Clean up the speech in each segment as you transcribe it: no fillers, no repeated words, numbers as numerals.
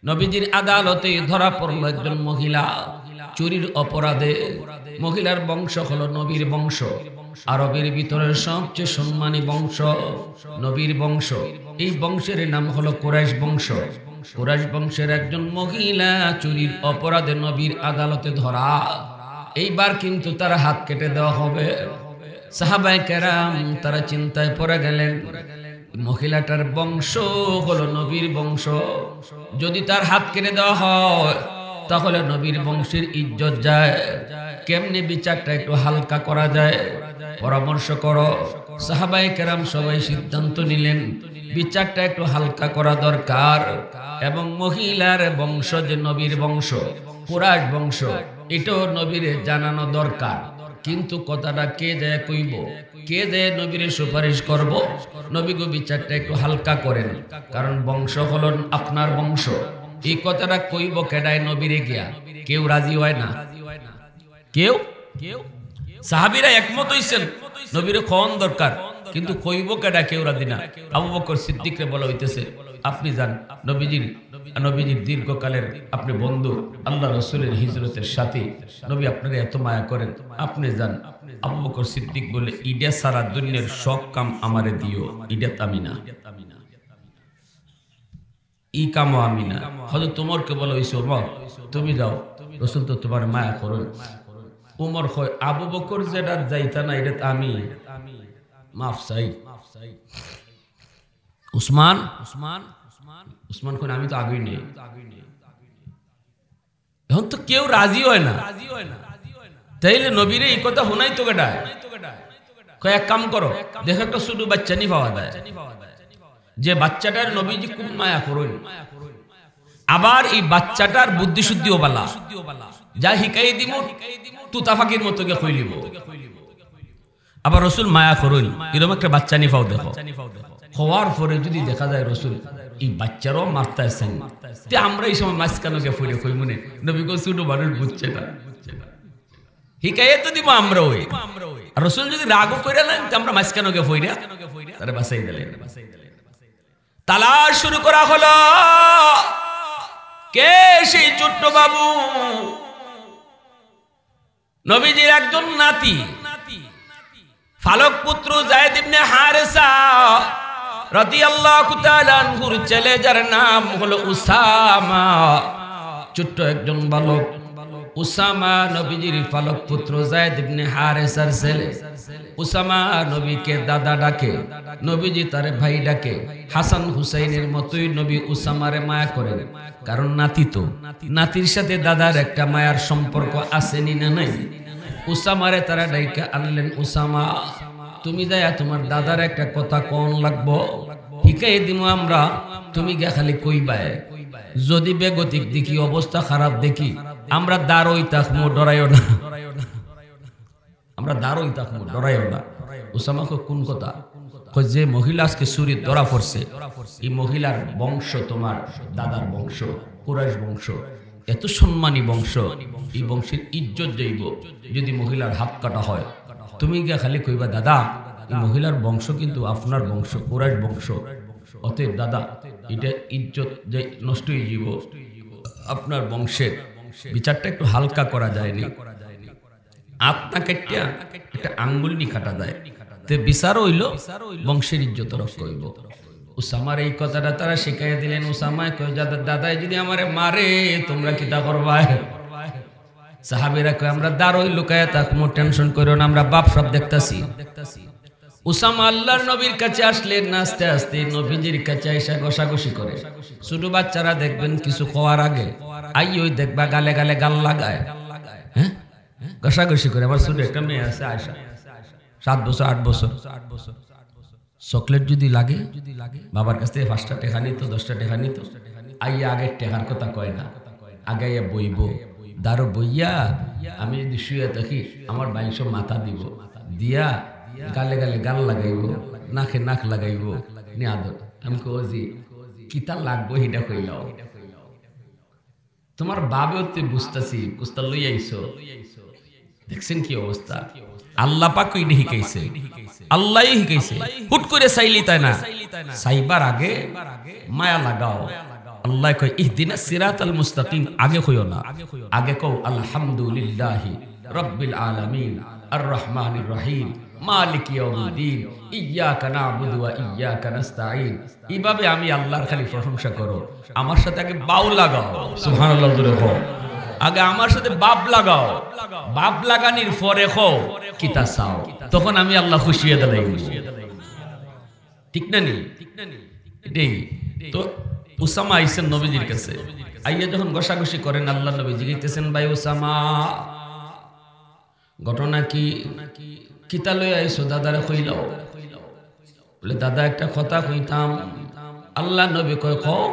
নবীজির আদালতে ধরা পড়ল একজন মহিলা চুরির অপরাধে। মহিলার বংশ হলো নবীর বংশ, আরবের ভিতরে সবচেয়ে সম্মানী বংশ নবীর বংশ। এই বংশের নাম হলো কুরাইশ বংশ। কুরাইশ বংশের একজন মহিলা চুরির অপরাধে নবীর আদালতে ধরা। এইবার কিন্তু তার হাত কেটে দেওয়া হবে। সাহাবায়ে কেরাম তারা চিন্তায় পড়ে গেলেন, মহিলাটার বংশ হলো নবীর বংশ, যদি তার হাত কেটে দেওয়া হয় তাহলে নবীর বংশের ইজ্জত যায়। কেমনে বিচারটা একটু হালকা করা যায়, পরামর্শ করো। সাহাবায়ে কেরাম সবাই সিদ্ধান্ত নিলেন বিচারটা একটু হালকা করা দরকার, এবং মহিলার বংশ যে নবীর বংশ, কুরাইশ বংশ, এটাও নবীরে জানানো দরকার। কিন্তু কথাটা কে যায় কইব, কে যায় নবীরে সুপারিশ করব? নবী গো বিচারটা একটু হালকা করেন, কারণ বংশ হলো আপনার বংশ। এই কথাটা কইব কেডায় নবীরে গিয়া? কেউ রাজি হয় না। কেউ সাহাবীরা একমত হইছেন নবীরে কোন দরকার, কিন্তু কইব কেডা? কেউ রাজি না। আবু বকর সিদ্দিকরে বলা হইতেছে, আপনি যান, নবীজির দীর্ঘকালের আপনি বন্ধু, আল্লাহ রাসূলের হিজরতের সাথী, নবী আপনারে এত মায়া করেন, আপনি যান। আবু বকর সিদ্দিক বলে, ইডা সারা দুনিয়ার সব কাম আমারে দিও, ইডা আমি না, ই কামও আমি না। হযরত ওমরকে বলা হইছে, ওমর তুমি যাও, রাসূল তো তোমার মায়া করেন। ওমর কয়, আবু বকর যেটা যাইতা না এটা আমি মাফ চাই। উসমান কোন আমি তো আগেই নেই। এখন তো কেউ রাজি হয় না, তাইলে নবীরে এই কথা শোনাই তো কেডা? কয় এক কাম করো, দেখো একটা ছোট বাচ্চা নি পাওয়া যায়, যে বাচ্চাটার নবীজি খুব মায়া করেন, আবার এই বাচ্চাটার বুদ্ধি শুদ্ধিও বালা, যা হিকাই দিব তুতাফাকির মতো গে কইলিব। আবার রাসূল মায়া করেন, এরকম একটা বাচ্চা নি পাও। দেখো হওয়ার পরে যদি দেখা যায় রাসূল এই বাচ্চারও মারতেছেন, তে আমরা এই সময় মাঝখানে ফুলে কই মনে নবী গো ছোট মানুষ বুঝছে না, হিকায়ে তো দিব আমরা ওই। আর রাসূল যদি রাগও কইরা নেন তে আমরা মাঝখানে ফুইরা তারে বাঁচাই দিলেন। তালাশ শুরু করা হলো, কে সেই ছোট্ট বাবু? নবীজির একজন নাতি, ফালক পুত্র যায়েদ ইবনে হারেসা রাদিয়াল্লাহু তাআলা আনহুর ছেলে, যার নাম হলো উসামা। ছোট্ট একজন বালক উসামা নবীজির ফালক পুত্র যায়েদ ইবনে হারেসার ছেলে। উসামা নবীকে দাদা ডাকে, নবীজি তারে ভাই ডাকে। হাসান হুসাইনের মতোই নবী উসামারে মায়া করেন, কারণ নাতি তো, নাতির সাথে দাদার একটা মায়ার সম্পর্ক আসেনি না নাই? উসামারে তারা ডাইকা আনলেন, উসামা তুমি যায়া তোমার দাদার একটা কথা কোন লাগবো, হিকাই দিম আমরা, তুমি গা খালি কইবায়। যদি বেগতিক দেখি, অবস্থা খারাপ দেখি, আমরা দাঁড়ই থাকবো, ডরাইও না, আমরা দাঁড়ই থাকবো, ডরাইও না। উসামা কোন কথা? যে মহিলা আজকে চুরি ধরা পড়ছে, এই মহিলার বংশ তোমার দাদার বংশ, কুরাইশ বংশ, এত সম্মানী বংশ, এই বংশের ইজ্জত যাইব যদি মহিলার হাত কাটা হয়। তুমি গিয়া খালি কইবা, দাদা এই মহিলার বংশ কিন্তু আপনার বংশ, কুরাইশ বংশ, অতএব দাদা এটা ইজ্জত নষ্ট হয়ে যাব, আপনার বংশের বিচারটা একটু হালকা করা যায়নি, আত্মা কাটিয়া একটা আঙ্গুল নি কাটা যায়, তে বিচার হইল বংশের ইজ্জত রক্ষা হইব। উসামার এই কথাটা তারা শিখাইয়া দিলেন। উসামা কয়, দাদাই যদি আমারে মারে তোমরা কিতা করবা? সাহাবীরা কয়, আমরা দাঁড়ই লুকায়া থাকবো, টেনশন করো না, আমরা বাপ সব দেখতাছি। উসামা আল্লাহর নবীর কাছে আসলেন, আস্তে আস্তে নবীজির কাছে এসে ঘষাঘষি করে। ছোট বাচ্চারা দেখবেন কিছু খাওয়ার আগে আইয়ই দেখবা গালে গালে গাল লাগায়, হ্যাঁ ঘষাঘষি করে। আমার ছোট একটা মেয়ে আছে আয়শা, 7 বছর 8 বছর, চকলেট যদি লাগে বাবার কাছ থেকে 5টা টাকা নিত, 10টা টাকা নিত, আইয়া আগের টাকার কথা কয় না, আগে বইব, দাঁড়ো বইয়া আমি যদি শুয়ে থাকি আমার বাইশ মাথা দিব, দিয়া গালে গালে গাল লাগাইব, নাকে নাক লাগাইব, নি আদর। আমি কজি কিতা লাগবো হিটা কইলাও, তোমার বাবে হতে বুঝতেছি, কুস্তা লই আইছো। দেখছেন কি অবস্থা? আল্লাহ পাক কইডি শিখাইছে, আল্লাহই শিখাইছে। হুট করে চাইলি তাই না, চাইবার আগে মায়া লাগাও, আল্লাহ কয় ইহদিনাস সিরাতাল মুস্তাকিম, আগে কইও না, আগে কও আলহামদুলিল্লাহি রাব্বিল আলামিন আর রহমানির রহিম মালিক ইয়াউমিদ্দিন ইয়্যাকা না'বুদু ওয়া ইয়্যাকা নাস্তাঈন। এইভাবে আমি আল্লাহর খালি প্রশংসা করো। আমার সাথে আগে বাউ লাগাও, সুবহানাল্লাহ জোরে কও। আগে আমার সাথে বাপ লাগাও, বাপ লাগানির পরে কও কিতা চাও, তখন আমি আল্লাহ খুশি হয়ে দিলাম। ঠিক না নি? এটাই তো। উসামা আইছেন নবীজির কাছে, আইয়া যখন ঘষাঘষি করেন আল্লাহ নবী জিজ্ঞাসেন, ভাই উসামা ঘটনা কি, কিতা লই আইছো? দাদারে কইলাও। বলে দাদা একটা কথা কইতাম। আল্লাহ নবী কয় কও।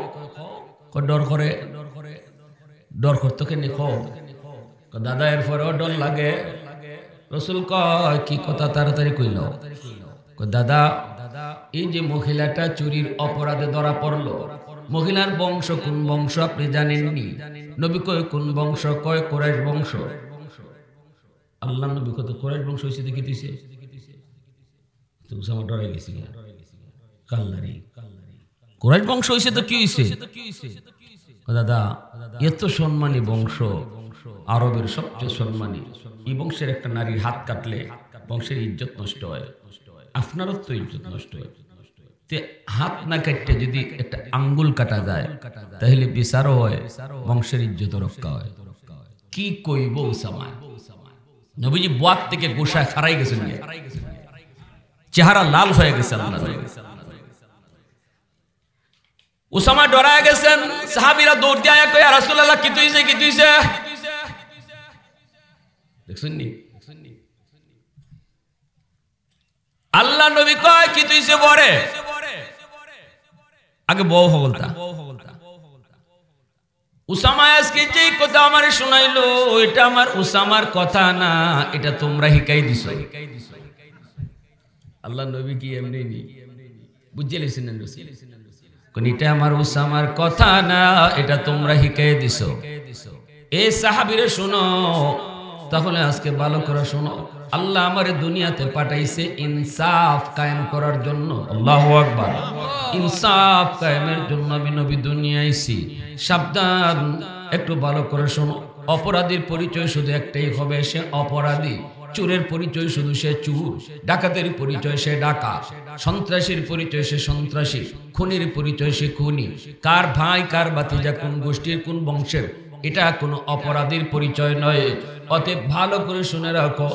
ডর করে, ডর করতো কেন? দাদা এরপরেও ডর লাগে। রসুল কয় কি কথা, তাড়াতাড়ি কইলাও। দাদা এই যে মহিলাটা চুরির অপরাধে ধরা পড়লো, মহিলার বংশ কোন বংশ আপনি জানেননি? নবী কয় কোন বংশ? কয় কুরাইশ বংশ। আল্লাহ নবী কত কুরাইশ বংশ হয়েছে দেখি দিছে, উসামা ডরে গেছি। কাল্লারি কুরাইশ বংশ হয়েছে তো কি হয়েছে? দাদা এত সম্মানী বংশ, আরবের সবচেয়ে সম্মানী। এই বংশের একটা নারীর হাত কাটলে বংশের ইজ্জত নষ্ট হয়, আপনারও তো ইজ্জত নষ্ট হয়। হাত না কাটতে যদি একটা আঙ্গুল কাটা যায় তাহলে বিচারও হয়, বংশের ইজ্জত রক্ষা হয়। কি কইব উসামা? নবীজি বুয়াত থেকে গোসা খারাই গেছেন, চেহারা লাল হয়ে গেছে। উসামা ডরায় গেছেন। সাহাবীরা দৌড় দিয়ে আয়া কয় ইয়া রাসূলুল্লাহ কি হইছে, কি হইছে? দেখছেন নি? আল্লাহ নবী কয় কি হইছে বরে? আগে বউ হগলতা। উসামা আজকে যে কথা আমারে শোনাইলো এটা আমার উসামার কথা না, এটা তোমরা হিকাই দিছো। আল্লাহ নবী কি এমনি নি বুঝে লেছেন? কোন এটা আমার উসামার কথা না, এটা তোমরা হিকাই দিছো। এই সাহাবীরে শোনো, তাহলে আজকে ভালো করে শোনো। আল্লাহ আমারে দুনিয়াতে পাঠাইছে ইনসাফ কায়েম করার জন্য। আল্লাহু আকবার। ইনসাফ কায়েমের জন্য আমি নবী দুনিয়ায় আইছি। সাবধান, একটু ভালো করে শোনো। অপরাধীর পরিচয় শুধু একটাই হবে, সে অপরাধী। চোরের পরিচয় শুধু সে চোর, ডাকাতের পরিচয় সে ডাকাত, সন্ত্রাসীর পরিচয় সে সন্ত্রাসী, খুনির পরিচয় সে খুনি। কার ভাই কার ভাতিজা, কোন গোষ্ঠীর কোন বংশের, এটা কোনো অপরাধীর পরিচয় নয়। অতএব ভালো করে শুনে রাখো,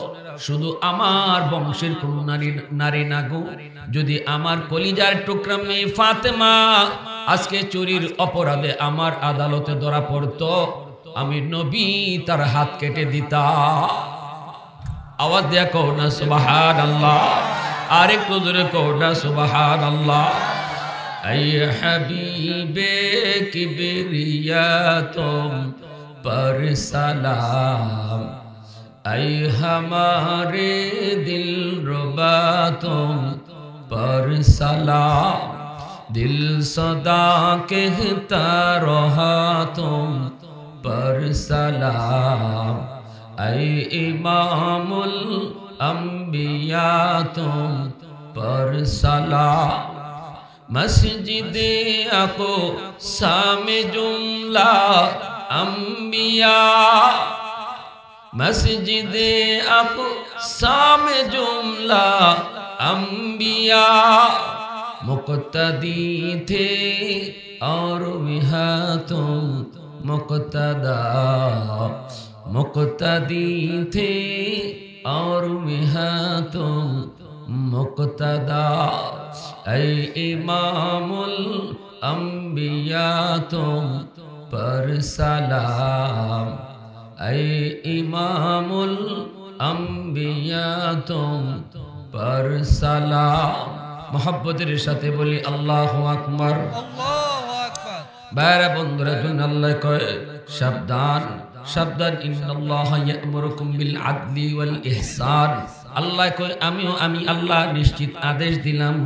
শুধু আমার বংশের কোন নারী না গো, যদি আমার কলিজার টুকরা মেয়ে ফাতেমা আজকে চুরির অপরাধে আমার আদালতে ধরা পড়তো, আমি নবী তার হাত কেটে দিতাম। আওয়াজ দিয়া কও না সুবহানাল্লাহ, আর একটু জোরে কও না সুবহানাল্লাহ। আই হাবিবে কিবরিয়া তুম पर सलाम, ऐ हमारे दिल रुबा तुम पर सलाम, दिल सदा कहता रहा तुम पर सलाम, ऐ इमामुल अंबिया तुम पर सलाम, मस्जिदे अक़सा में जुमला अंबिया, मस्जिदे अक़सा में जुमला अंबिया, मुक़्तदी थे और वहाँ तुम मुक़्तदा, मुक़्तदी थे और वहाँ तुम मुक़्तदा, ऐ इमामुल अंबिया तुम पर सलाम, ऐ इमामुल अंबिया तुम पर सलाम। मोहब्बतेर साथे बोली अल्लाहु अकबर। बारा बंधुरा जुन अल्लाह कहे साबधान साबधान, इन्नाल्लाहा यामुरुकुम बिल आदली वल इहसान। अल्लाह कहे आमी अल्लाह निश्चित आदेश दिलाम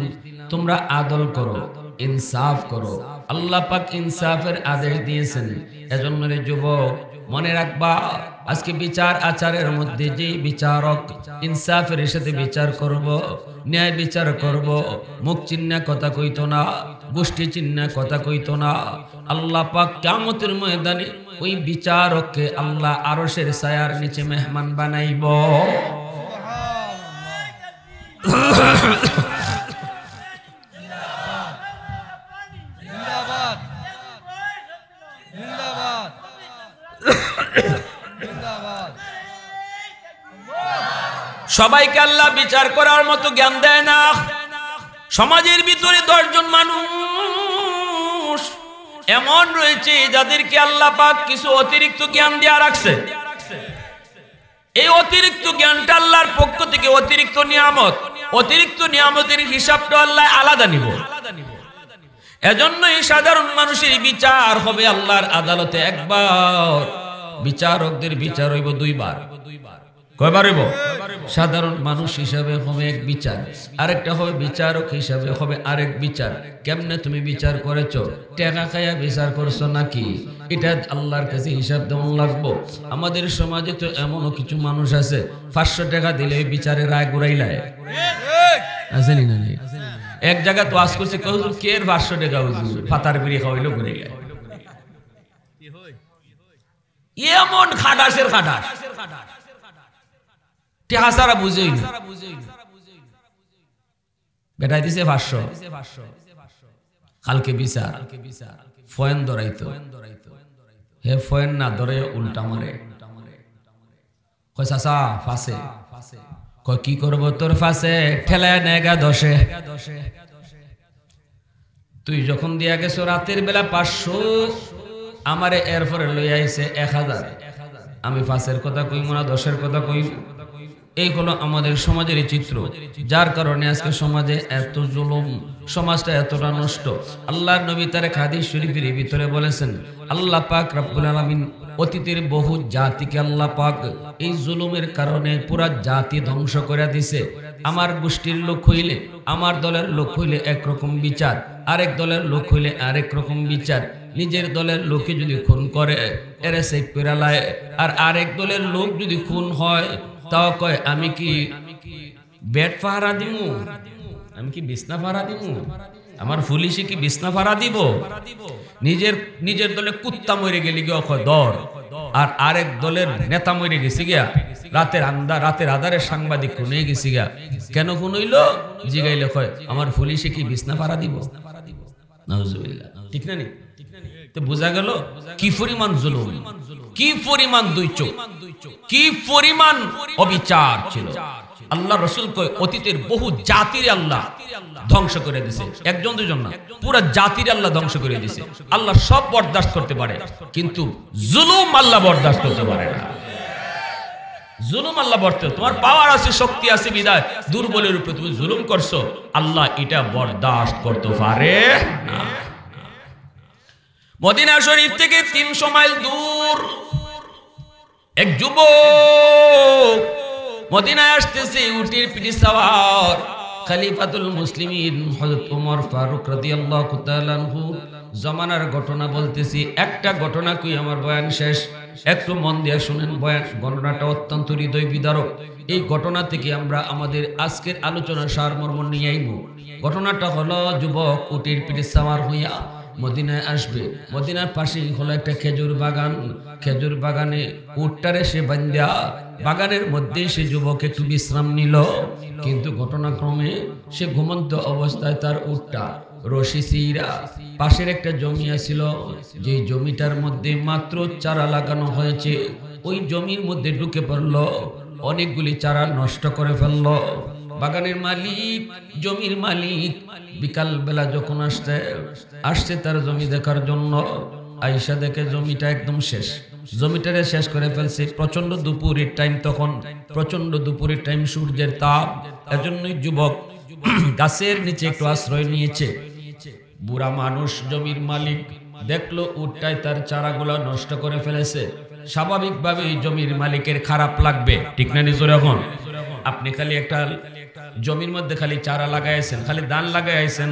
তোমরা আদল করো, ইনসাফ করো। আল্লাহ পাক ইনসাফের আদেশ দিয়েছেন। এজন্য রে যুবক মনে রাখবা, আজকে বিচার আচারের মধ্যে যে বিচারক ইনসাফের সাথে বিচার করব, ন্যায় বিচার করব, মুখ চিন্না কথা কইতো না, গোষ্ঠী চিহ্ন কথা কইতো না। আল্লাহ পাক কিয়ামতের ময়দানে ওই বিচারককে আল্লাহ আরশের ছায়ার নিচে মেহমান বানাইব। সবাইকে আল্লাহ বিচার করার মতো জ্ঞান দেয় না। সমাজের ভিতরে 10 জন মানুষ এমন রয়েছে যাদেরকে আল্লাহ পাক কিছু অতিরিক্ত জ্ঞান দেয়া রাখছে। এই অতিরিক্ত জ্ঞানটা আল্লাহর পক্ষ থেকে অতিরিক্ত নিয়ামত। অতিরিক্ত নিয়ামতের হিসাবটা আল্লাহ আলাদা নিব। এজন্যই সাধারণ মানুষের বিচার হবে আল্লাহর আদালতে একবার, বিচারকদের বিচার হইব 2 বার। কয়বার হইব? সাধারণ মানুষ হিসাবে হবে এক বিচার, আরেকটা হবে বিচারক হিসাবে হবে আরেক বিচার। কেমনে তুমি বিচার করেছো? টাকা খায়া বিচার করছো নাকি? এটা আল্লাহর কাছে হিসাব দেওয়া লাগবো। আমাদের সমাজে তো এমনও কিছু মানুষ আছে 500 টাকা দিলে বিচারের রায় ঘুরাইলায় আসেনি না? এক জায়গা তো আজ করছে কে 500 টাকা ফাতার বিড়ি খাওয়াইলো ঘুরে যায়। এমন খাটাসের খাটাস টেহাসারা বুঝেই না। বেটাই দিছে 500, কালকে বিচার ফয়েন ধরাইতো, হে ফয়েন না ধরে উল্টা মারে। কয় চাচা ফাঁসে, কয় কি করবো তোর ফাঁসে? ঠেলায় নেগা 10। তুই যখন দিয়া গেছো রাতের বেলা 500, আমারে এরপরে লই আইছে 1000। আমি ফাঁসের কথা কইব না, 10-এর কথা কইব। এই হলো আমাদের সমাজের চিত্র, যার কারণে আজকে সমাজে এত জুলুম, সমাজটা এতটা নষ্ট। আল্লাহর নবী তার হাদিস শরীফের ভিতরে বলেছেন, আল্লাহ পাক রব্বুল আলামিন অতীতের বহু জাতিকে আল্লাহ পাক এই জুলুমের কারণে পুরা জাতি ধ্বংস করে দিছে। আমার গোষ্ঠীর লোক হইলে, আমার দলের লোক হইলে একরকম বিচার, আরেক দলের লোক হইলে আরেক রকম বিচার। নিজের দলের লোকে যদি খুন করে এরে সেই পেরালায়, আর আরেক দলের লোক যদি খুন হয় তাও কয় আমি কি বেড পাহারা দিমু, আমি কি বিছনা পাহারা দিমু, আমার পুলিশে কি বিছনা পাহারা দিব? নিজের দলে কুত্তা মরে গেলি গিয়ে কয় দর, আর আরেক দলের নেতা মরে গেছে গিয়া রাতের আধারে সাংবাদিক খুন হয়ে গেছে গিয়া। কেন খুন হইল জিগাইলে কয় আমার পুলিশে কি বিছনা পাহারা দিব? নাউজুবিল্লাহ। ঠিক না? তো বোঝা গেল কি পরিমাণ জুলুম, কি পরিমাণ দুইচোখ, কি পরিমাণ অবিচার ছিল। আল্লাহ রাসূল কয় অতীতের বহু জাতির আল্লাহ ধ্বংস করে দিয়েছে, একজন দুজন না, পুরো জাতির আল্লাহ ধ্বংস করে দিয়েছে। আল্লাহ সব বরদাস্ত করতে পারে, কিন্তু জুলুম আল্লাহ বরদাস্ত করতে পারে না। জুলুম আল্লাহ বরদাস্ত, তোমার পাওয়ার আছে, শক্তি আছে বিদায় দুর্বলের উপরে তুমি জুলুম করছো, আল্লাহ এটা বরদাস্ত করতে পারে না। মদিনা শরীফ থেকে 300 মাইল দূর এক যুবক মদিনায় আসতেছে, উটির পিঠে সওয়ার। খলিফাতুল মুসলিমিন হযরত ওমর ফারুক রাদিয়াল্লাহু তাআলা আনহু জামানার ঘটনা বলতেছি। একটা ঘটনা কই আমার বয়ান শেষ, একটু মন দিয়ে শুনেন। বয়ান ঘটনাটা অত্যন্ত হৃদয় বিদারক। এই ঘটনা থেকে আমরা আমাদের আজকের আলোচনার সারমর্ম নিয়ে আইব। ঘটনাটা হলো যুবক উটির পিঠে সওয়ার হইয়া মদিনায় আসবে। মদিনার পাশেই হলো একটা খেজুর বাগান। খেজুর বাগানে উটটারে সে বান্ধা বাগানের মধ্যে সে যুবক একটু বিশ্রাম নিল, কিন্তু ঘটনাক্রমে সে ঘুমন্ত অবস্থায় তার উটটা রশি ছিঁড়া পাশের একটা জমি আছিল, যে জমিটার মধ্যে মাত্র চারা লাগানো হয়েছে, ওই জমির মধ্যে ঢুকে পড়ল, অনেকগুলি চারা নষ্ট করে ফেলল। বাগানের মালিক, জমির মালিক বিকাল বেলা যখন আসছে তার জমি দেখার জন্য, আইসা দেখে জমিটা একদম শেষ, জমিটারে শেষ করে ফেলছে। প্রচন্ড দুপুরের টাইম, তখন প্রচন্ড দুপুরের টাইম, সূর্যের তাপ, এজন্যই যুবক গাছের নিচে একটু আশ্রয় নিয়েছে। বুড়া মানুষ জমির মালিক দেখলো উটটাই তার চারাগুলা নষ্ট করে ফেলেছে। স্বাভাবিকভাবে জমির মালিকের খারাপ লাগবে, ঠিক না? নিজের এখন আপনি খালি একটা জমির মধ্যে খালি চারা লাগাইছেন, খালি ধান লাগাইছেন,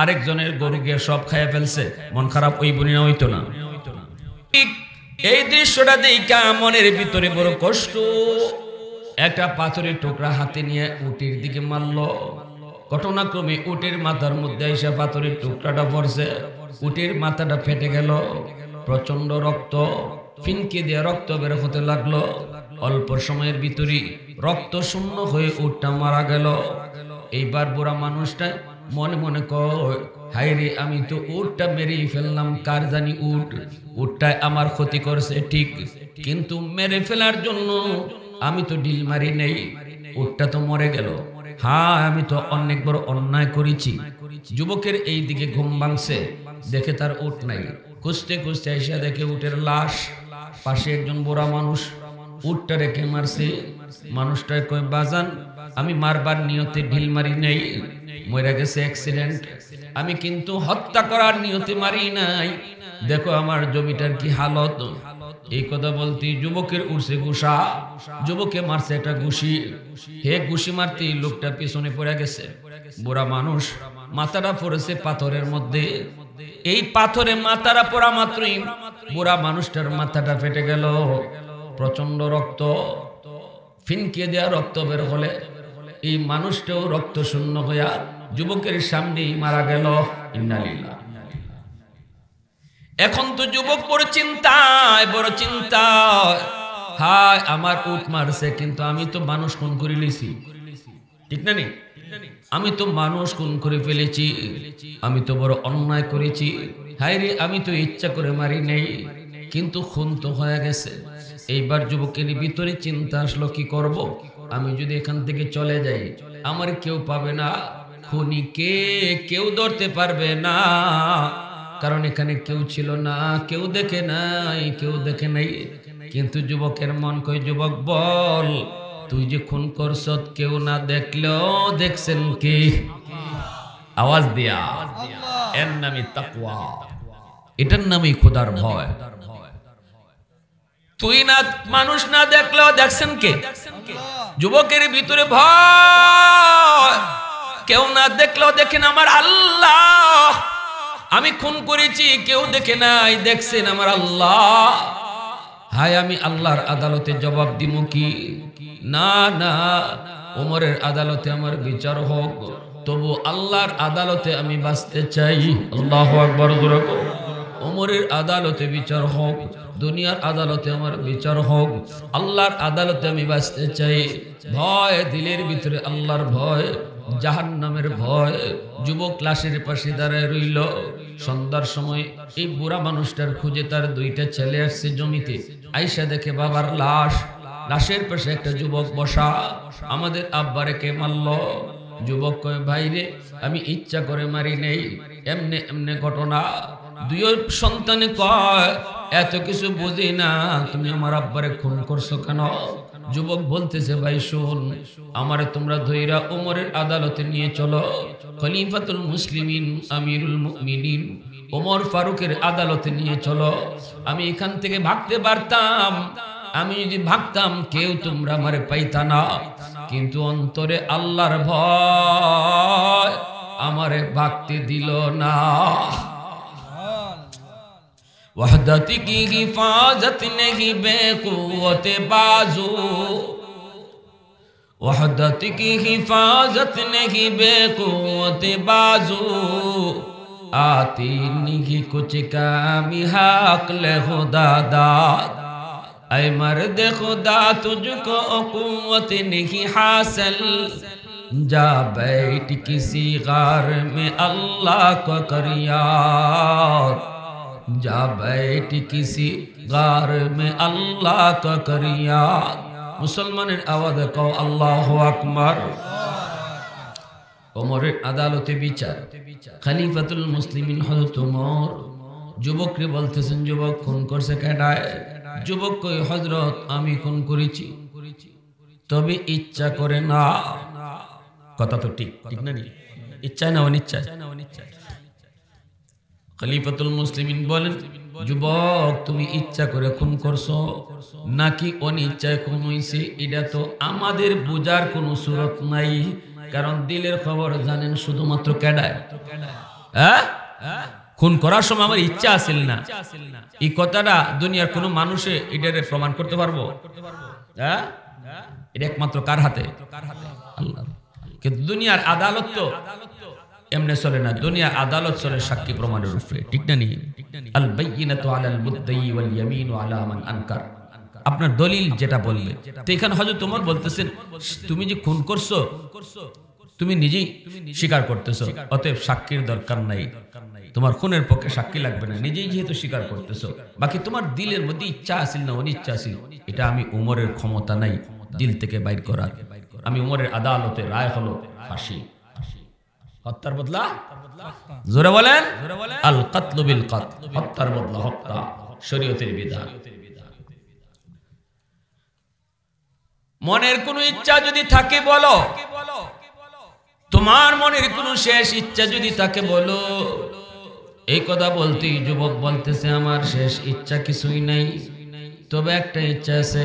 আরেকজনের গরু গিয়ে সব খাইয়া ফেলছে, মন খারাপ ওই বনি না হইতো না? এই দৃশ্যটা দেখা মনের ভিতরে বড় কষ্ট। একটা পাথরের টুকরা হাতে নিয়ে উটির দিকে মারল, ঘটনাক্রমে উটের মাথার মধ্যে এসে পাথরের টুকরাটা পড়ছে, উটের মাথাটা ফেটে গেল, প্রচন্ড রক্ত ফিনকে দিয়ে রক্ত বের হতে লাগলো। অল্প সময়ের ভিতরে রক্ত শূন্য হয়ে উটটা মারা গেল। এইবার বুড়া মানুষটা মনে মনে কয়, হায় রে, আমি তো উটটা মেরেই ফেললাম, কার জানি উটটায় আমার ক্ষতি করছে ঠিক, কিন্তু মেরে ফেলার জন্য আমি তো ঢিল মারি নেই, উটটা তো মরে গেল। হ্যাঁ, আমি তো অনেক বড় অন্যায় করেছি। যুবকের এই দিকে ঘুম ভাঙছে, দেখে তার উট নাই। খুঁজতে খুঁজতে এসে দেখে উটের লাশ, পাশে একজন বুড়া মানুষ উটটা রেখে মারছে। মানুষটা কয়, বাজান, আমি মারবার নিয়তে ঢিল মারি নেই, মরে গেছে অ্যাক্সিডেন্ট, আমি কিন্তু হত্যা করার নিয়তে মারি নাই, দেখো আমার জমিটার কি হালত। এই কথা বলতে যুবকের উঠছে গুসা, যুবকে মারছে একটা ঘুষি। হে ঘুষি মারতে লোকটা পিছনে পড়ে গেছে। বুড়া মানুষ মাথাটা পড়েছে পাথরের মধ্যে। এই পাথরে মাথাটা পড়া মাত্রই বুড়া মানুষটার মাথাটা ফেটে গেল, প্রচন্ড রক্ত ফিনকে দেয়া রক্ত বের হলে এই মানুষটাও রক্ত শূন্য হইয়া যুবকের সামনেই মারা গেল। ইন্নালিল্লাহ। এখন তো যুবক বড় চিন্তায়, হায় আমার উট মারছে, কিন্তু আমি তো মানুষ খুন করে লিছি, ঠিক না নি? আমি তো মানুষ খুন করে ফেলেছি, আমি তো বড় অন্যায় করেছি। হায় রে, আমি তো ইচ্ছা করে মারি নেই, কিন্তু খুন তো হয়ে গেছে। এইবার যুবকের ভিতরে চিন্তা আসলো, কি করব? আমি যদি এখান থেকে চলে যাই, আমার কেউ পাবে না, খুনিকে কেউ ধরতে পারবে না, কারণ এখানে কেউ ছিল না, কেউ দেখে নাই। কিন্তু যুবকের মন কই, যুবক বল, তুই যে খুন করছ কেউ না দেখলেও দেখছেন কি? আওয়াজ দিয়া, এর নামই তাকওয়া, এটার নামই খোদার ভয়। তুই না, মানুষ না দেখলেও দেখছেন কে? যুবকের ভিতরে ভয়, কেউ না দেখলেও দেখেন আমার আল্লাহ। আমি খুন করেছি, কেউ দেখে নাই, দেখছেন আমার আল্লাহ। হায়, আমি আল্লাহর আদালতে জবাব দিব কি? না না, ওমরের আদালতে আমার বিচার হোক, তবু আল্লাহর আদালতে আমি বাঁচতে চাই। আল্লাহু আকবার। ওমরের আদালতে বিচার হোক, দুনিয়ার আদালতে আমার বিচার হোক, আল্লাহর আদালতে আমি বাঁচতে চাই। ভয় দিলের ভিতরে, আল্লাহর ভয়, জাহান্নামের ভয়। যুবক লাশের পাশে দাঁড়ায় রইল। সন্ধ্যার সময় এই বুড়া মানুষটার খুঁজে তার দুইটা ছেলে আসছে জমিতে। আইসা দেখে বাবার লাশ, লাশের পাশে একটা যুবক বসা। আমাদের আব্বারে কে মারল? যুবক কয়, ভাই রে, আমি ইচ্ছা করে মারি নেই, এমনে এমনে ঘটনা। দুই সন্তানে কয়, এত কিছু বুঝি না, তুমি আমার আব্বারে খুন করছো কেন? যুবক বলতেছে, ভাই শোন, আমারে তোমরা ধইরা ওমরের আদালতে নিয়ে চলো, খলিফাতুল মুসলিমিন আমিরুল মুমিনিন ওমর ফারুকের আদালতে নিয়ে চলো। আমি এখান থেকে ভাগতে পারতাম, আমি যদি ভাগতাম কেউ তোমরা আমারে পাইতা না, কিন্তু অন্তরে আল্লাহর ভয় আমারে ভাগতে দিল না। वहदत की हिफाजत नहीं बेकुवत बाजू, वहदत की हिफाजत नहीं बेकुवत बाजू, आती नहीं कुछ कामी हक़ खुदा दाद। ऐ मर्द खुदा तुझको कुव्वत नहीं हासिल, जा बैठ किसी गार में अल्लाह को कर याद, जा बैठ किसी गार में अल्लाह का करिया। मुसलमाনের আওয়াজে কও আল্লাহু আকবার। ওমরের আদালতে বিচার, খলিফাতুল মুসলিমিন হযরত ওমর যুবককে বলতেছেন, যুবক খুন করছে কেডায়? যুবক কই, হযরত আমি খুন করেছি, তবে ইচ্ছা করে না। কথা তো ঠিক, ঠিক না? ইচ্ছা না অনিচ্ছায়? খলিফাতুল মুসলিমিন বলেন, যুবক তুমি ইচ্ছা করে খুন করছো নাকি অনিচ্ছায় খুন হইছে, এটা তো আমাদের বোঝার কোনো সুরত নাই, কারণ দিলের খবর জানেন শুধুমাত্র কেডায়। হ্যাঁ, খুন করার সময় আমার ইচ্ছা আছিল না, এই কথাটা দুনিয়ার কোনো মানুষে এটারে প্রমাণ করতে পারবো? হ্যাঁ, এটা একমাত্র কার হাতে? আল্লাহ। কিন্তু দুনিয়ার আদালত তো এমনি চলে না, দুনিয়ার আদালত চলে সাক্ষী প্রমাণের উপরে, ঠিক না? নিয়ে আল বাইয়িনাতু আলাল মুদ্দাই ওয়াল ইয়ামিনু আলা মান আনকার, আপনার দলিল যেটা বলবে। তো এখানে হযরত ওমর বলতেছেন তুমি যে খুন করছো তুমি নিজেই স্বীকার করতেছো, অতএব সাক্ষীর দরকার নাই, তোমার খুনের পক্ষে সাক্ষী লাগবে না, নিজেই যেহেতু স্বীকার করতেছো। বাকি তোমার দিলের মধ্যে ইচ্ছা আসিল না অনিচ্ছা আসিল, এটা আমি উমরের ক্ষমতা নাই দিল থেকে বাইর করার। আমি উমরের আদালতে রায় হলো ফাঁসি, হত্যার বদলা, জোরে বলেন আল কাতলু বিল কাতল, হত্যার বদলা হত্যা, শরীয়তের বিধান। মনের কোন ইচ্ছা যদি থাকে বলো, তোমার মনের কোন শেষ ইচ্ছা যদি থাকে বলো। এই কথা বলতেই যুবক বলতেছে আমার শেষ ইচ্ছা কিছুই নাই, তবে একটা ইচ্ছা আছে,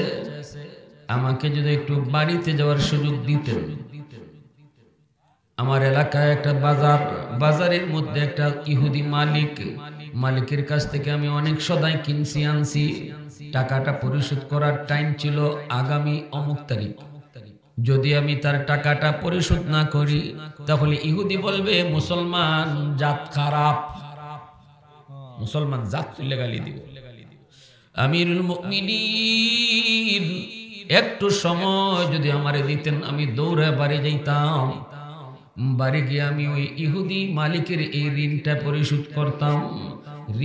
আমাকে যদি একটু বাড়িতে যাওয়ার সুযোগ দিতেন। আমার এলাকায় একটা বাজার, বাজারের মধ্যে একটা ইহুদি মালিকের কাছ থেকে আমি অনেক সদাই কিনছি আনছি, টাকাটা পরিশোধ করার টাইম ছিল আগামী অমুক তারিখ। যদি আমি তার টাকাটা পরিশোধ না করি তাহলে ইহুদি বলবে মুসলমান জাত খারাপ, মুসলমান জাত তুলে গালি দিব। আমিরুল মুমিনিন একটু সময় যদি আমারে দিতেন, আমি দৌড়ে বাড়ি যাইতাম, বাড়ি গিয়ে আমি ওই ইহুদি মালিকের এই ঋণটা পরিশোধ করতাম।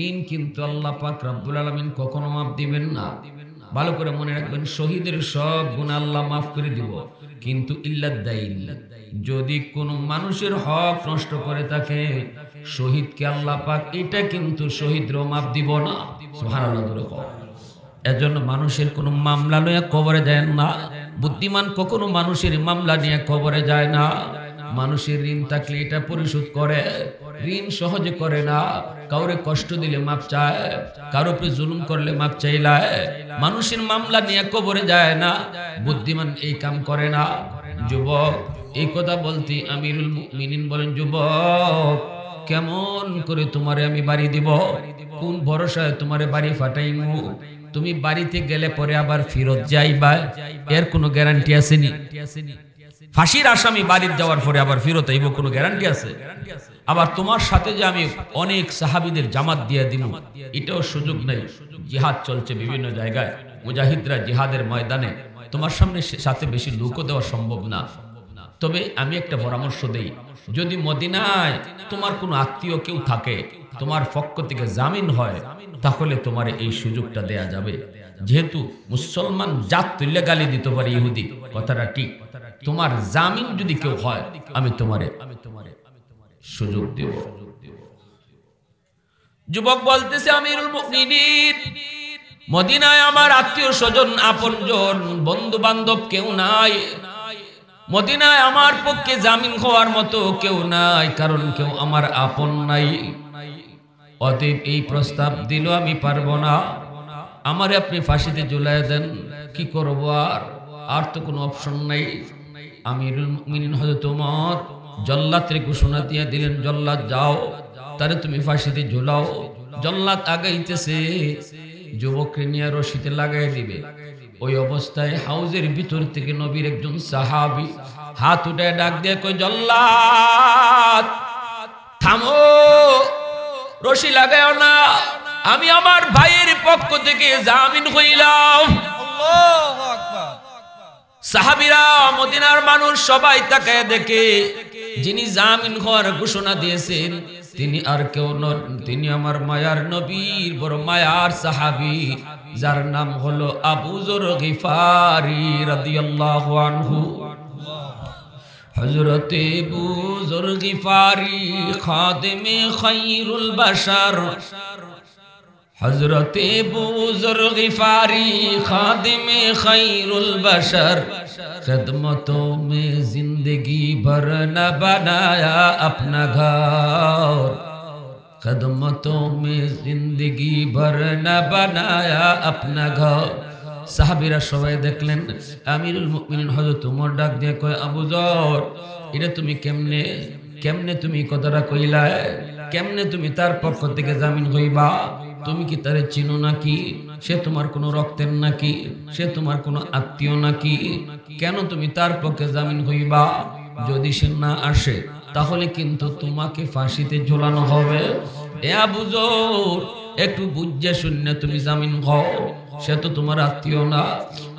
ঋণ কিন্তু আল্লাহ পাক রব্বুল আলামিন কখনো মাফ দিবেন না। ভালো করে মনে রাখবেন, শহীদের সব গুনাহ আল্লাহ মাফ করে দিব, কিন্তু ইল্লাদ দাইন, যদি কোনো মানুষের হক নষ্ট করে থাকে শহীদকে আল্লাহ পাক এটা কিন্তু শহীদরও মাফ দিব না। সুবহানাল্লাহ। এজন্য মানুষের কোনো মামলা নিয়ে কবরে যায় না, বুদ্ধিমান কখনো মানুষের মামলা নিয়ে কবরে যায় না। মানুষের ঋণ থাকলে এটা পরিশোধ করে, ঋণ সহজে করে না। কাউরে কষ্ট দিলে মাপ চায়, কারো উপরে জুলুম করলে মাপ চাইলায়। মানুষের মামলা নিয়ে কবরে যায় না, বুদ্ধিমান এই কাম করে না। যুবক এই কথা বলতে আমিরুল মুমিনিন বলেন, যুবক কেমন করে তোমারে আমি বাড়ি দিব, কোন ভরসায় তোমারে বাড়ি ফাটাইমু? তুমি বাড়িতে গেলে পরে আবার ফেরত যাইবা, এর কোনো গ্যারান্টি আসেনি? ফাঁসির আসামি বাড়ির যাওয়ার পরে আবার ফেরত আইব, কোনো গ্যারান্টি আছে? আবার তোমার সাথে যে আমি অনেক সাহাবীদের জামাত দিয়ে দিব, এটাও সুযোগ নাই। জিহাদ চলছে বিভিন্ন জায়গায়, মুজাহিদরা জিহাদের ময়দানে, তোমার সামনে সাথে বেশি লোকও দেওয়া সম্ভব না। তবে আমি একটা পরামর্শ দেই, যদি মদিনায় তোমার কোনো আত্মীয় কেউ থাকে, তোমার পক্ষ থেকে জামিন হয়, তাহলে তোমার এই সুযোগটা দেয়া যাবে। যেহেতু মুসলমান জাত তুল্য গালি দিতে পারে ইহুদি, কথাটা ঠিক। তোমার জামিন যদি কেউ হয়, আমি তোমারে সুযোগ দেব। যুবক বলতেছে আমিরুল মুমিনিন, মদিনায় আমার আত্মীয় স্বজন আপনজন বন্ধু বান্ধব কেউ নাই, মদিনায় আমার পক্ষে জামিন হওয়ার মতো কেউ নাই, কারণ কেউ আমার আপন নাই। অতএব এই প্রস্তাব দিল আমি পারবো না, আমারে আপনি ফাঁসিতে ঝুলাই দেন, কি করব? আর তো কোনো অপশন নাই। আমিরুল মুমিনিন হযরত ওমর জল্লাদের ঘোষণা দিয়ে দিলেন, জল্লাদ যাও, তারে তুমি ফাঁসিতে ঝুলাও। জল্লাদ আগাইতেছে, যুবককে নিয়ে রশিতে লাগাই দিবে। ওই অবস্থায় হাউজের ভিতর থেকে নবীর একজন সাহাবী হাত উঠে ডাক দিয়ে কই, জল্লাদ থামো, রশি লাগাও না, আমি আমার ভাইয়ের পক্ষ থেকে জামিন হইলাম। আল্লাহু আকবার। সাহাবীরা মদিনার মানুষ সবাই তাকায় দেখে, যিনি জামিন হওয়ার ঘোষণা দিয়েছেন তিনি আর কেউ নন, তিনি আমার মায়ার নবীর বড় মায়ার সাহাবী, যার নাম হলো আবু যর গিফারি রাদিয়াল্লাহু আনহু। হযরতে আবু যর গিফারি খাদেমে খায়রুল বাশার, হযরতে আবু যর গিফারি খাদেমে খায়রুল বাশার, खिदमतों में जिंदगी भर न बनाया अपना घर, खिदमतों में जिंदगी भर न बनाया अपना घर। সাহাবীরা সবাই দেখলেন আমিরুল মুমিনিন হযরত ওমর ডাক দিয়ে কয়, আবু যর, এটা তুমি কেমনে তুমি কথাটা কইলা? কেমনে তুমি তার পক্ষ থেকে জামিন হইবা? তুমি কি তারে চিনো নাকি? সে তোমার কোনো রক্তের নাকি? সে তোমার কোনো আত্মীয় নাকি? কেন তুমি তার পক্ষে জামিন হইবা? যদি সে না আসে তাহলে কিন্তু তোমাকে ফাঁসিতে ঝোলানো হবে। এ আবু যর, একটু বুঝে শুনে তুমি জামিন খাও, সে তো তোমার আত্মীয় না।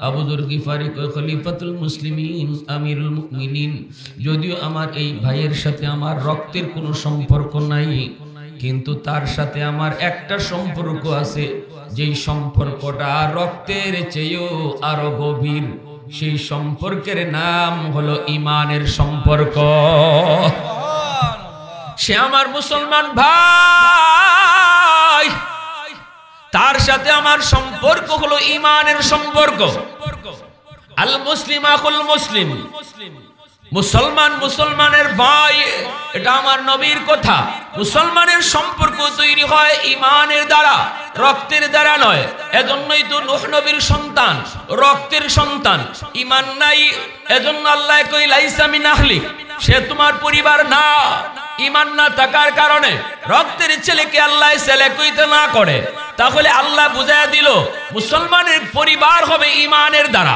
আবু যর গিফারি কয়, খলিফাতুল মুসলিমিন, আমিরুল মুমিনিন, যদিও আমার এই ভাইয়ের সাথে আমার রক্তের কোনো সম্পর্ক নাই, কিন্তু তার সাথে আমার একটা সম্পর্ক আছে, যেই সম্পর্কটা রক্তের চেয়েও আরো গভীর। সেই সম্পর্কের নাম হলো ঈমানের সম্পর্ক। সে আমার মুসলমান ভাই, তার সাথে আমার সম্পর্ক হলো ঈমানের সম্পর্ক। আল মুসলিম আকুল মুসলিম, মুসলমান মুসলমানের ভাই, এটা আমার নবীর কথা। মুসলমানের সম্পর্ক তৈরি হয় ঈমানের দ্বারা, রক্তের দ্বারা নয়। এজন্যই তো নূহ নবীর সন্তান রক্তের সন্তান, ঈমান নাই, এজন্য আল্লাহ কই লাইসা মিন আহলি, সে তোমার পরিবার না। ঈমান না থাকার কারণে রক্তের ছেলেকে আল্লাহ ছেলে কইতে না করে, তাহলে আল্লাহ বুঝাইয়া দিল মুসলমানের পরিবার হবে ঈমানের দ্বারা।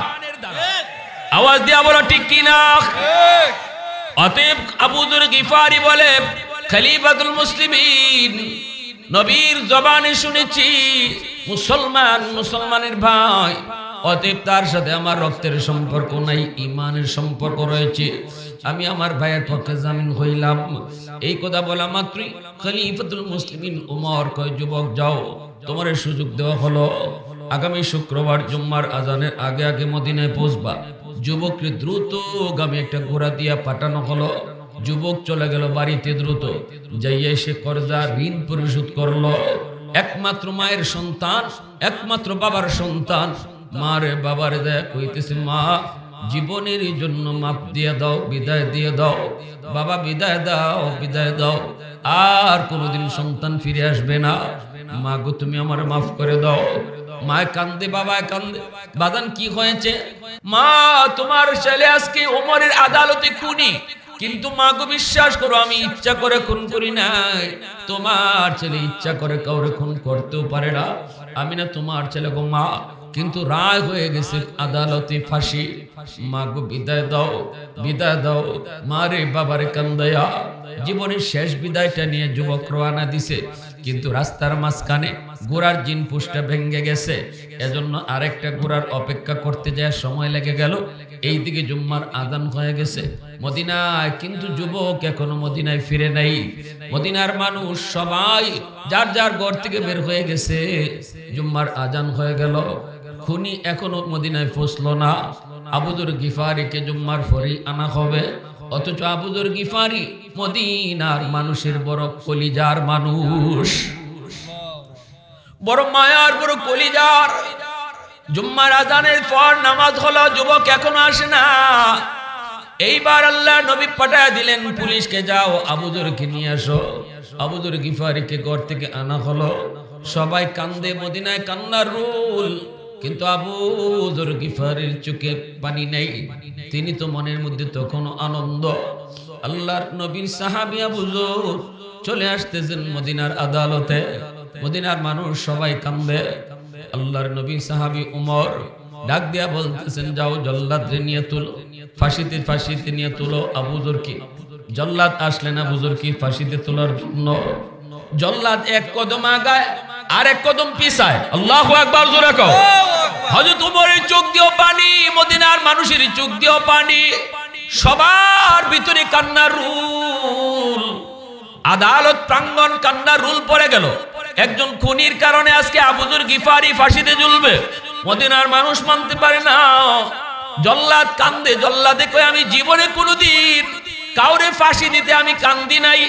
আওয়াজ দিয়া বলো ঠিক কিনা? অতএব আবু যর গিফারি বলে, খলিফাতুল মুসলিমিন, নবীর জবানে শুনেছি মুসলমান মুসলমানের ভাই, অতএব তার সাথে আমার রক্তের সম্পর্ক নাই, ঈমানের সম্পর্ক রয়েছে। আমি আমার ভাইয়ের পক্ষে জামিন হইলাম। এই কথা বলা মাত্রই খলিফাতুল মুসলিমিন উমর কয়, যুবক যাও, তোমার সুযোগ দেওয়া হলো, আগামী শুক্রবার জুম্মার আজানের আগে আগে মদিনায় পৌঁছবা। যুবককে দ্রুত গামী একটা ঘোড়া দিয়া পাঠানো হলো। যুবক চলে গেল বাড়িতে দ্রুত, যাইয়া সে কর্জা ঋণ পরিশোধ করলো। একমাত্র মায়ের সন্তান, একমাত্র বাবার সন্তান, মারে বাবারে দেয় কইতেছে, মা জীবনের জন্য মাপ দিয়ে দাও, বিদায় দিয়ে দাও, বাবা বিদায় দাও, বিদায় দাও, আর কোনোদিন সন্তান ফিরে আসবে না, মা গো তুমি আমার মাফ করে দাও। মায় কান্দে, বাবায় কান্দে, বাদান কি হয়েছে? মা তোমার ছেলে আজকে ওমরের আদালতে খুনি, কিন্তু মা গো বিশ্বাস করো আমি ইচ্ছা করে খুন করি নাই, তোমার ছেলে ইচ্ছা করে কাউরে খুন করতেও পারে না, আমি না তোমার ছেলে গো মা, কিন্তু রায় হয়ে গেছে আদালতে ফাঁসি, মা গো বিদায় দাও, বিদায় দাও। মারে বাবারে কান্দায়া জীবনের শেষ বিদায়টা নিয়ে যুবক রওনা দিছে, কিন্তু রাস্তার মাঝখানে ঘোড়ার জিন পুষ্টা ভেঙে গেছে, এজন্য আরেকটা ঘোড়ার অপেক্ষা করতে যায় সময় লেগে গেল। এইদিকে জুম্মার আজান হয়ে গেছে মদিনায়, কিন্তু যুবক এখনো মদিনায় ফিরে নাই। মদিনার মানুষ সবাই যার যার ঘর থেকে বের হয়ে গেছে, জুম্মার আজান হয়ে গেল, খুনি এখনো মদিনায় পৌঁছলো না। আবু যর গিফারিকে জুম্মার পরেই আনা হবে, অথচ আবু যর গিফারি মদিনার মানুষের বড় কলিজার মানুষ, বড় মায়ার, বড় কলিজার। জুম্মার আজানের পর নামাজ হলো, যুবক এখনো আসে না। এইবার আল্লাহ নবী পাঠায় দিলেন পুলিশকে, যাও আবু যরকে নিয়ে আসো। আবু যর গিফারিকে ঘর থেকে আনা হলো, সবাই কান্দে, মদিনায় কান্নার রোল, কিন্তু আবু যর গিফারির চোখে পানি নেই, তিনি তো মনের মধ্যে তখনও আনন্দ। আল্লাহর নবীর সাহাবী আবু যর চলে আসতেছেন মদিনার আদালতে, মদিনার মানুষ সবাই কান্দে। আল্লাহর নবীর সাহাবী উমর ডাক দিয়া বলতেছেন, যাও জল্লাদরে নিয়ে তুলো, ফাঁসিতে ফাঁসিতে নিয়ে তুলো আবু যরকে। জল্লাদ আসলেন আবু যরকে ফাঁসিতে তোলার জন্য। জল্লাদ এক কদম আগায় আর এক কদম পিছায়। আল্লাহু আকবার, জোরে কও। হযরত উমরের চোখ দিয়েও পানি, মদিনার মানুষের চোখ দিয়েও পানি, সবার ভিতরে কান্নার রুল। আদালত প্রাঙ্গণ কান্নার রুল পড়ে গেল। একজন খুনির কারণে আজকে আবু যর গিফারি ফাঁসিতে ঝুলবে, মদিনার মানুষ মানতে পারে না। জল্লাদ কান্দে, জল্লাদে কয়, আমি জীবনে কোনোদিন কাউরে ফাঁসি দিতে আমি কান্দি নাই,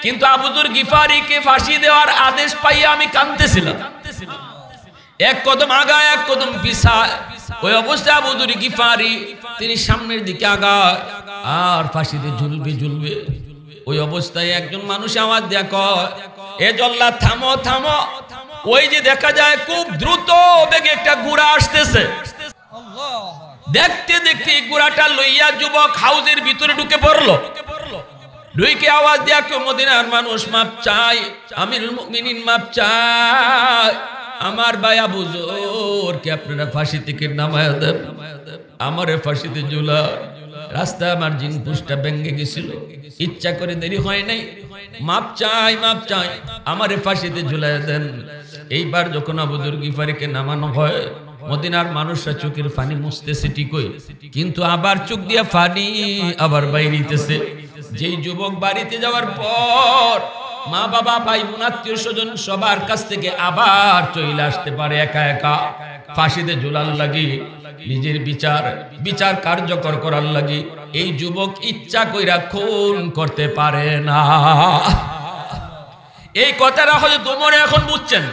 কিন্তু আবু যর গিফারিকে ফাঁসি দেওয়ার আদেশ পাইয়া আমি কাঁদতেছিলাম। এক কদম আগায় এক কদম পিছায়, ওই অবস্থায় আবু যর গিফারি তিনি সামনের দিকে আগায় আর ফাঁসিতে ঝুলবে ঝুলবে। ওই অবস্থায় একজন মানুষ আওয়াজ দেয়া কয়, এ জল্লাদ থামো থামো। ওই যে দেখা যায় খুব দ্রুত বেগে একটা ঘোড়া আসতেছে। দেখতে দেখতে ঘোড়াটা লইয়া যুবক হাউজের ভিতরে ঢুকে পড়লো। ঢুকে আওয়াজ দেয়া, কেউ মদিনার মানুষ মাপ চাই, আমিরুল মুমিনিন মাপ চাই, আমার ভাই আবু যরকে আপনারা ফাঁসি থেকে নামায়া দেন, আমারে ফাঁসিতে ঝুলা। রাস্তা আমার জিন পুষ্টা ভেঙে গেছিল, ইচ্ছা করে দেরি হয় নাই, মাপ চাই আমারে ফাঁসিতে ঝুলাই দেন। এইবার যখন আবু যর গিফারিকে নামানো হয়, মদিনার মানুষরা চোখের পানি মুছতেছে ঠিকই, কিন্তু আবার চোখ দিয়া পানি আবার বাইরিতেছে। যেই যুবক বাড়িতে যাওয়ার পর মা বাবা ভাই বোন আত্মীয় স্বজন সবার কাছ থেকে আবার চলে আসতে পারে একা একা ফাঁসিতে ঝুলার লাগি, নিজের বিচার কার্যকর করার লাগি এই যুবক ইচ্ছা কইরা খুন করতে পারে না। এই কথাটা হয়তো তোমরা এখন বুঝছেন,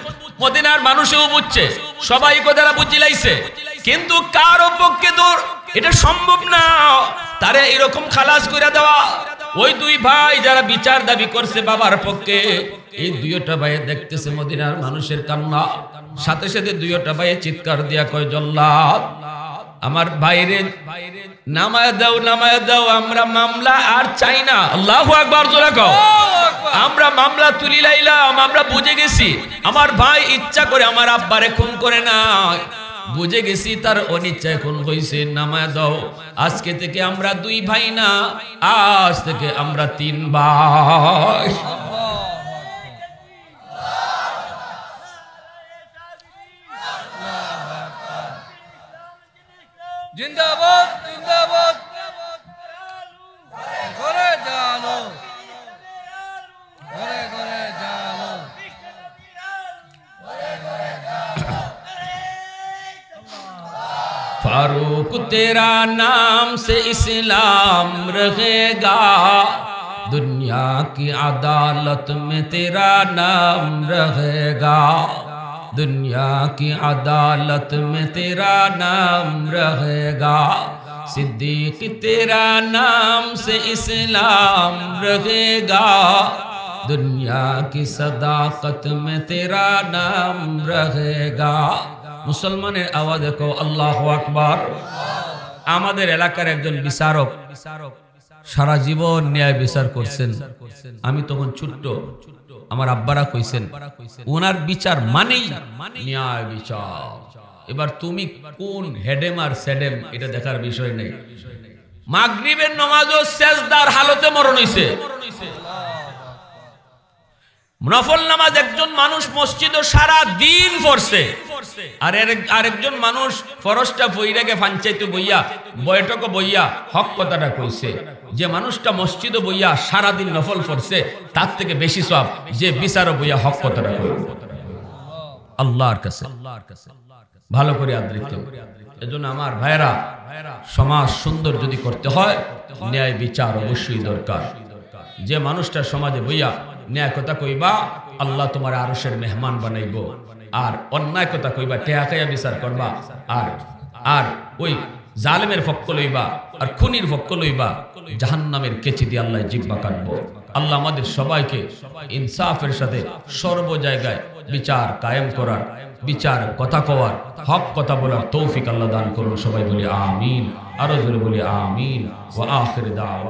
মদিনার মানুষও বুঝছে, সবাই কথাটা বুঝিলাইছে, কিন্তু কারো পক্ষে তো এটা সম্ভব না তারে এরকম খালাস করে দেওয়া। ওই দুই ভাই যারা বিচার দাবি করছে বাবার পক্ষে, এই দুইটা ভাই দেখতেছে মদিনার মানুষের কান্না, সাথে সাথে দুইটা ভাই চিৎকার দিয়া কয়, জল্লাদ আমার ভাইরে নামায় দাও, আমরা মামলা আর চাই না। আল্লাহু আকবার, জোরে কও। আমরা মামলা তুলি লাইলাম, আমরা বুঝে গেছি আমার ভাই ইচ্ছা করে আমার আব্বারে খুন করে না, বুঝে গেছি তার অনিচ্ছায় খুন হইছে, নামায় দাও। আজকে থেকে আমরা দুই ভাই না, আজ থেকে আমরা তিন ভাই। জিন্দাবাদ জিন্দাবাদ, ঘরে জানো, ঘরে ঘরে জানো। फारूक तेरा नाम से इस्लाम रहेगा, दुनिया की अदालत में तेरा नाम रहेगा, दुनिया की अदालत में तेरा नाम रहेगा, सिद्दीक तेरा नाम से इस्लाम रहेगा, दुनिया की सदाकत में तेरा नाम रहेगा। মুসলমানের আওয়াজ দেখো, আল্লাহু আকবার। আমাদের এলাকার একজন বিচারক সারা জীবন ন্যায় বিচার করছেন। আমি তখন ছোট্ট, আমার আব্বারা কইছেন ওনার বিচার মানেই ন্যায় বিচার। এবার তুমি কোন হেডেম আর সেডেম এটা দেখার বিষয় নেই। মাগরিবের নামাজও সেজদার হালতে মরণ হইছে। নফল নামাজ একজন মানুষ মসজিদে সারা দিন পড়ছে, আর আরেকজন মানুষ ফরজটা বইরাকে ফাঞ্চাইতে বইয়া বৈঠক বইয়া হক কথাটা কইছে। যে মানুষটা মসজিদে বইয়া সারা দিন নফল পড়ছে তার থেকে বেশি সওয়াব যে বিচারও বইয়া হক কথাটা কই আল্লাহর কাছে। ভালো করে আদৃত। এজন্য আমার ভাইরা, সমাজ সুন্দর যদি করতে হয় ন্যায় বিচার অবশ্যই দরকার। যে মানুষটা সমাজে বইয়া ন্যায় কথা কইবা আল্লাহ তোমার আরশের মেহমান বানাইব, আর অন্যায় কথা কইবা টেয়া খাইয়া বিচার করবা, আর ওই জালেমের পক্ষ লইবা আর খুনির পক্ষ লইবা, জাহান্নামের কেচি দিয়ে আল্লাহ জিহ্বা কাটবো। আল্লাহ আমাদের সবাইকে ইনসাফের সাথে সর্ব জায়গায় বিচার কায়েম করার, বিচার কথা কওয়ার, হক কথা বলার তৌফিক আল্লাহ দান করুন। সবাই বলি আমিন, আরো জোরে বলি আমিন। ওয়া আখির দাওয়া।